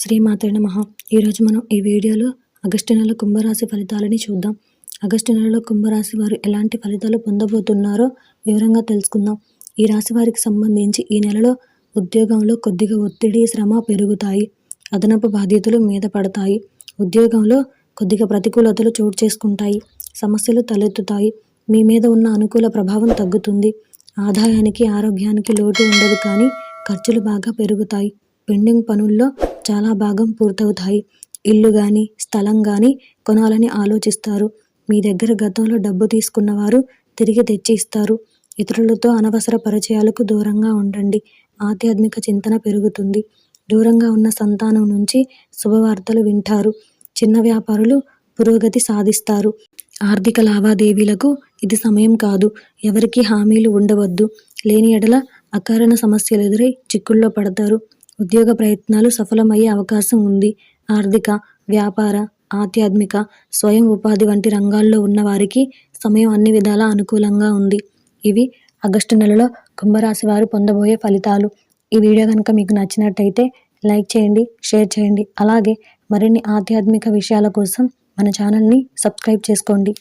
శ్రీమాత్రే నమః. ఈరోజు మనం ఈ వీడియోలో ఆగస్టు నెల కుంభరాశి ఫలితాలని చూద్దాం. ఆగస్టు నెలలో కుంభరాశి వారు ఎలాంటి ఫలితాలు పొందబోతున్నారో వివరంగా తెలుసుకుందాం. ఈ రాశి వారికి సంబంధించి ఈ నెలలో ఉద్యోగంలో కొద్దిగా ఒత్తిడి, శ్రమ పెరుగుతాయి. అదనపు బాధ్యతలు మీద పడతాయి. ఉద్యోగంలో కొద్దిగా ప్రతికూలతలు చోటు చేసుకుంటాయి. సమస్యలు తలెత్తుతాయి. మీ మీద ఉన్న అనుకూల ప్రభావం తగ్గుతుంది. ఆదాయానికి, ఆరోగ్యానికి లోటు ఉండదు, కానీ ఖర్చులు బాగా పెరుగుతాయి. పెండింగ్ పనుల్లో చాలా భాగం పూర్తవుతాయి. ఇల్లు కానీ, స్థలం కానీ కొనాలని ఆలోచిస్తారు. మీ దగ్గర గతంలో డబ్బు తీసుకున్నవారు తిరిగి తెచ్చి ఇస్తారు. ఇతరులతో అనవసర పరిచయాలకు దూరంగా ఉండండి. ఆధ్యాత్మిక చింతన పెరుగుతుంది. దూరంగా ఉన్న సంతానం నుంచి శుభవార్తలు వింటారు. చిన్న వ్యాపారులు పురోగతి సాధిస్తారు. ఆర్థిక లావాదేవీలకు ఇది సమయం కాదు. ఎవరికి హామీలు ఉండవద్దు. లేని ఎడల అకారణ సమస్యలు ఎదురై చిక్కుల్లో పడతారు. ఉద్యోగ ప్రయత్నాలు సఫలమయ్యే అవకాశం ఉంది. ఆర్థిక, వ్యాపార, ఆధ్యాత్మిక, స్వయం ఉపాధి వంటి రంగాల్లో ఉన్న వారికి సమయం అన్ని విధాలా అనుకూలంగా ఉంది. ఇవి ఆగస్టు నెలలో కుంభరాశి వారు పొందబోయే ఫలితాలు. ఈ వీడియో కనుక మీకు నచ్చినట్టయితే లైక్ చేయండి, షేర్ చేయండి. అలాగే మరిన్ని ఆధ్యాత్మిక విషయాల కోసం మన ఛానల్ని సబ్స్క్రైబ్ చేసుకోండి.